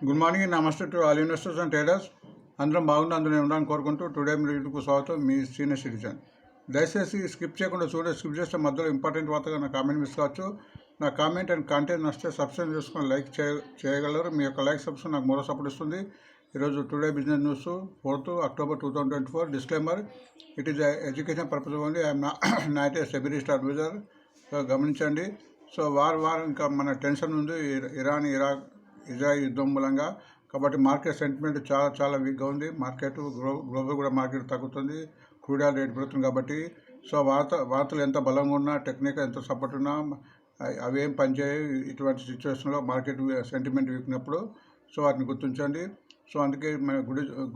Good morning, నమస్తే to all investors and traders. అందరం బాగుండి అందులో ఉండాలని కోరుకుంటూ టుడే మీటింగ్కు స్వాగతం. మీ సీనియర్ సిటిజన్. దయచేసి స్కిప్ చేయకుండా స్కిప్ చేస్తే మధ్యలో ఇంపార్టెంట్ వార్తగా నా కామెంట్ మిస్ కావచ్చు. నా కామెంట్ అండ్ కంటెంట్ నచ్చితే సబ్స్క్రైబ్ చేసుకొని లైక్ చేయగలరు. మీ యొక్క లైక్ సబ్స్క్రైబ్ నాకు మరో సపోర్ట్ ఇస్తుంది. ఈరోజు today business news 4th October 2024. Disclaimer: it is education purpose only. I'm not a SEBI registered advisor. గమనించండి. సో వార్ ఇంకా మన టెన్షన్ ఉంది ఇరాన్ ఇరాక్ ఇజ్రాయిల్ యుద్ధం మూలంగా. కాబట్టి మార్కెట్ సెంటిమెంట్ చాలా వీక్గా ఉంది. మార్కెట్ గ్లోబల్ కూడా మార్కెట్ తగ్గుతుంది. క్రూడ్ ఆయిల్ రేట్ పెరుగుతుంది. కాబట్టి సో వార్తలు ఎంత బలంగా ఉన్నా, టెక్నికల్ ఎంత సపోర్ట్ ఉన్నా అవి ఏం పనిచేయవు ఇటువంటి సిచ్యువేషన్లో. మార్కెట్ సెంటిమెంట్ వీక్నప్పుడు సో వాటిని గుర్తించండి. సో అందుకే మన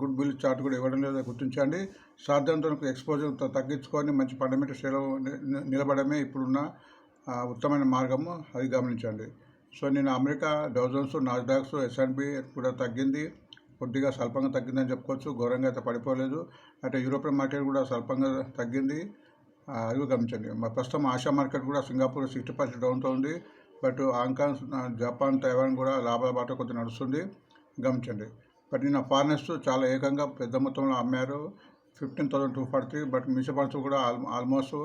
గుడ్ బిల్ చార్ట్ కూడా ఇవ్వడం లేదు, గుర్తించండి. సాధ్యంతో ఎక్స్పోజర్ తగ్గించుకొని మంచి ఫండమెంటల్ షేర్లో నిలబడమే ఇప్పుడున్న ఉత్తమమైన మార్గము. అది గమనించండి. సో నేను అమెరికా డౌ జోన్స్, నాస్డాక్స్, S&P కూడా తగ్గింది. కొద్దిగా స్వల్పంగా తగ్గిందని చెప్పుకోవచ్చు. ఘోరంగా అయితే పడిపోలేదు. అంటే యూరోపియన్ మార్కెట్ కూడా స్వల్పంగా తగ్గింది. అది గమనించండి. ప్రస్తుతం ఆసియా మార్కెట్ కూడా సింగపూర్ 60% డౌన్తో ఉంది. బట్ హాంకాంగ్, జపాన్, తైవాన్ కూడా లాభాల బాట కొద్దిగా నడుస్తుంది. గమనించండి. బట్ నిన్న ఫారినర్స్ చాలా ఏకంగా పెద్ద మొత్తంలో అమ్మారు. 15,243. బట్ మ్యూచువల్ ఫండ్స్ కూడా ఆల్మోస్ట్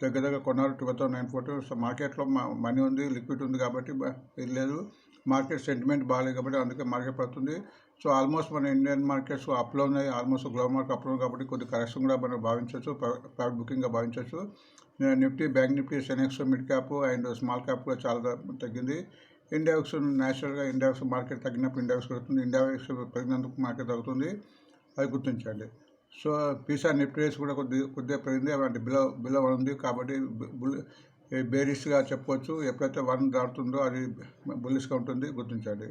దగ్గర కొన్నారు. 12,940. సో మార్కెట్లో మనీ ఉంది, లిక్విడ్ ఉంది కాబట్టి ఇది లేదు. మార్కెట్ సెంటిమెంట్ బాగాలేదు కాబట్టి అందుకే మార్కెట్ పడుతుంది. సో ఆల్మోస్ట్ మన ఇండియన్ మార్కెట్స్ అప్లో ఉన్నాయి. ఆల్మోస్ట్ గ్లోబల్ మార్కెట్ అప్లో ఉంది కాబట్టి కొద్ది కరెక్షన్ కూడా మనం భావించవచ్చు, ప్రైవేట్ బుకింగ్గా భావించవచ్చు. Nifty, bank Nifty, Sensex, mid cap and small cap కూడా చాలా తగ్గింది. ఇండెక్స్ న్యాచురల్గా ఇండెక్స్ మార్కెట్ తగ్గినప్పుడు ఇండెక్స్ పెరుగుతుంది. ఇండెక్స్ పెరిగినందుకు మార్కెట్ తగ్గుతుంది. అది గుర్తించండి. సో పీసా నిఫ్టీ రేస్ కూడా కొద్దిగా పెరిగింది. అంటే బిలో ఉంది కాబట్టి బేరిష్గా చెప్పవచ్చు. ఎప్పుడైతే 1 దాటుతుందో అది బుల్లిష్గా ఉంటుంది, గుర్తించండి.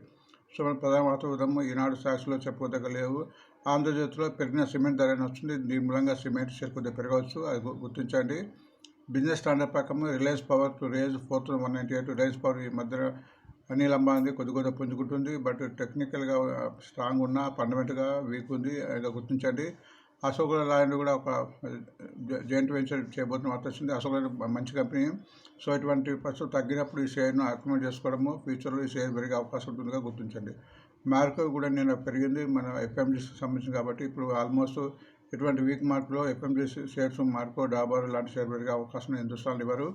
సో మన ప్రధాన వార్త విధము ఈనాడు సాక్షిలో చెప్పుకోదగ్గలేవు. ఆంధ్రజ్యోతిలో పెరిగిన సిమెంట్ ధర వస్తుంది. దీని మూలంగా సిమెంట్ షేర్ కొద్దిగా పెరగవచ్చు, అది గుర్తించండి. బిజినెస్ స్టాండర్డ్ ప్రకారం Reliance power to raise 4,198. Reliance power ఈ మధ్య అనిల్ అంబానీ కొద్దిగా పుంజుకుంటుంది. బట్ టెక్నికల్గా స్ట్రాంగ్ ఉన్న, ఫండమెంటల్గా వీక్ ఉంది, అది గుర్తించండి. అశోక్ లైలాండ్ కూడా ఒక జాయింట్ వెంచర్ చేయబోతున్న వార్త వచ్చింది. అశోక్ లైలాండ్ మంచి కంపెనీ. సో ఇటువంటి ప్రస్తుతం తగ్గినప్పుడు ఈ షేర్ను అక్యుములేట్ చేసుకోవడము, ఫ్యూచర్లో ఈ షేర్ పెరిగే అవకాశం ఉంటుందిగా గుర్తించండి. మార్క్ కూడా నేను పెరిగింది, మన FMGకి సంబంధించింది కాబట్టి ఇప్పుడు ఆల్మోస్ట్ ఇటువంటి వీక్ మార్క్లో FMG షేర్స్ మార్కో, డాబర్ లాంటి షేర్ పెరిగే అవకాశం హిందుస్థాన్ ఇవ్వరు.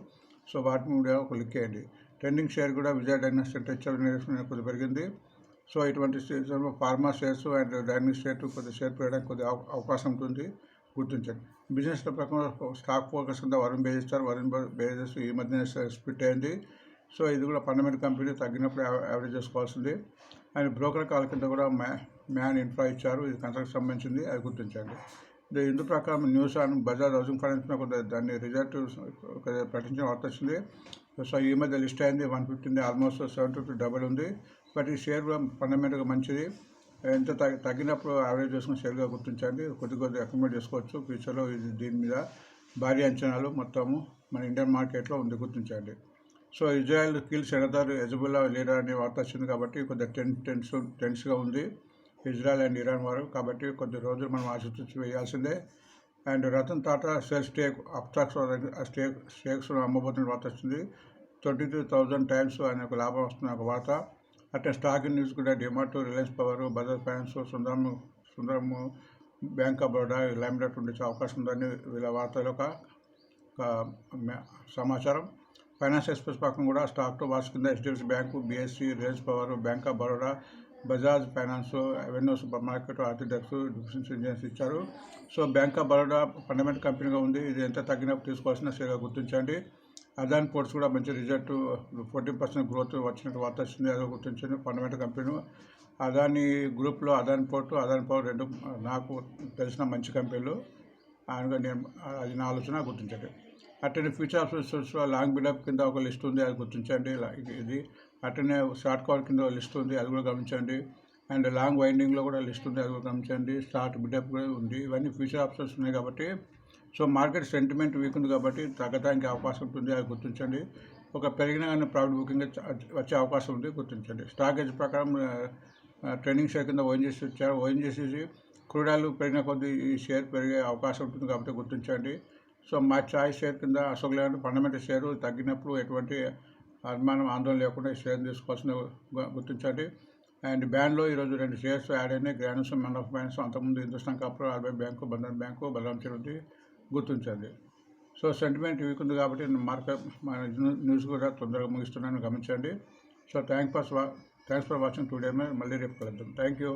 సో వాటిని కూడా ఒక లిక్ చేయండి. ట్రెండింగ్ షేర్ కూడా విజయ డైగ్నోస్టిక్ టెక్స్టైల్ కొద్దిగా పెరిగింది. సో ఇటువంటి సీజన్లో pharma shares and dining share కొద్దిగా షేర్ పెరగడానికి కొద్దిగా అవకాశం ఉంటుంది, గుర్తించండి. బిజినెస్ ప్రకారం స్టాక్ ఫోకస్ కింద వరుణ్ బేజెస్ ఈ మధ్యన స్ప్లిట్ అయింది. సో ఇది కూడా ఫండమెంటల్ కంపెనీ తగ్గినప్పుడు యావరేజ్ చేసుకోవాల్సింది. అండ్ బ్రోకర్ కాల్ కింద కూడా మ్యాన్ ఇన్ఫ్రా ఇచ్చారు, ఇది కన్స్ట్రక్షన్ సంబంధించింది, అది గుర్తించండి. ఇందు ప్రకారం news and Bajaj housing finance కొద్దిగా దాన్ని రిజల్ట్ ప్రకటించిన వార్త వచ్చింది. సో ఈ మధ్య లిస్ట్ అయింది 150, ఆల్మోస్ట్ 70 డబుల్ ఉంది. బట్ ఈ షేర్ కూడా ఫండమెంటల్గా మంచిది. ఎంత తగ్గినప్పుడు యావరేజ్ చేసుకుని షేర్గా గుర్తించండి. కొద్దిగా అక్యుములేట్ చేసుకోవచ్చు ఫ్యూచర్లో. దీని మీద భారీ అంచనాలు మొత్తము మన ఇండియన్ మార్కెట్లో ఉంది, గుర్తించండి. సో ఇజ్రాయెల్ కీల్ సెనదర్ హెజ్బుల్లా లీడర్ అనే వార్త వచ్చింది కాబట్టి కొద్దిగా టెన్స్గా ఉంది ఇజ్రాయెల్ అండ్ ఇరాన్ వారు. కాబట్టి కొద్ది రోజులు మనం ఆశించి వేయాల్సిందే. And Ratan Tata sell stakes అమ్మబోతున్న వార్త వచ్చింది. 22,000 టైమ్స్ అనే ఒక లాభం వస్తున్న ఒక వార్త. అట్లా స్టాక్ న్యూస్ కూడా DMart, Reliance power, Bajaj finance, Sundaram, bank of Baroda, limelight ఉండే అవకాశం ఉందని వీళ్ళ వార్తలో ఒక సమాచారం. ఫైనాన్స్ ఎక్స్ప్రెస్ ప్రకారం కూడా స్టాక్ టు వాచ్ కింద HDFC bank, BSE, Reliance power, bank of Baroda, Bajaj finance, avenue super market, ఆర్టిడెక్స్, డిఫెన్స్ ఇంజనీర్స్ ఇచ్చారు. So bank of Baroda fundamental కంపెనీగా ఉంది, ఇది ఎంత తగ్గినప్పుడు తీసుకోవాల్సిన షేర్గా గుర్తించండి. అదాని పోర్ట్స్ కూడా మంచి రిజల్ట్ 14% గ్రోత్ వచ్చినట్టు వార్త వచ్చింది, అది గుర్తించండి. ఫండమెంటల్ కంపెనీ అదాని గ్రూప్లో అదాని పోర్టు, అదాని పవర్ రెండు నాకు తెలిసిన మంచి కంపెనీలు, అది నా ఆలోచన, గుర్తించండి. అట్లనే ఫ్యూచర్ ఆప్షన్స్లో లాంగ్ బిల్డప్ కింద ఒక లిస్ట్ ఉంది, అది గుర్తించండి. ఇది అట్లనే షార్ట్ కవర్ కింద లిస్ట్ ఉంది, అది కూడా గమనించండి. అండ్ లాంగ్ వైండింగ్లో కూడా లిస్ట్ ఉంది, అది కూడా గమనించండి. స్టార్ట్ బిల్డప్ కూడా ఉంది. ఇవన్నీ ఫ్యూచర్ ఆప్షన్స్ ఉన్నాయి కాబట్టి సో మార్కెట్ సెంటిమెంట్ వీక్ ఉంది కాబట్టి తగ్గడానికి అవకాశం ఉంటుంది, అది గుర్తించండి. ఒక పెరిగిన కానీ ప్రాఫిట్ బుకింగ్ వచ్చే అవకాశం ఉంది, గుర్తించండి. స్టాక్ ఎడ్జ్ ప్రకారం ట్రెండింగ్ షేర్ కింద ONGC ఇచ్చారు. ONGC క్రూడ్ ఆయిల్ పెరిగిన కొద్ది ఈ షేర్ పెరిగే అవకాశం ఉంటుంది కాబట్టి గుర్తించండి. సో మా చాయ్ షేర్ కింద అశోక్ లైలాండ్ ఫండమెంటల్ షేరు తగ్గినప్పుడు ఎటువంటి అనుమానం ఆందోళన లేకుండా ఈ షేర్ తీసుకోవాల్సిన గుర్తించండి. అండ్ బ్యాండ్లో ఈరోజు 2 షేర్స్ యాడ్ అయినాయి. గ్రాన్యూస్ మెన్ ఆఫ్ బ్యాంక్స్, అంతకుముందు Hindustan copper, RBI bank, Bandhan bank, Balram చిరుంది గుర్తించండి. సో సెంటిమెంట్ వీక్ ఉంది కాబట్టి మార్కెట్ న్యూస్ కూడా తొందరగా ముగిస్తున్నాను, గమనించండి. So thanks for watching today. మళ్ళీ రేపు కలుద్దాం. Thank you.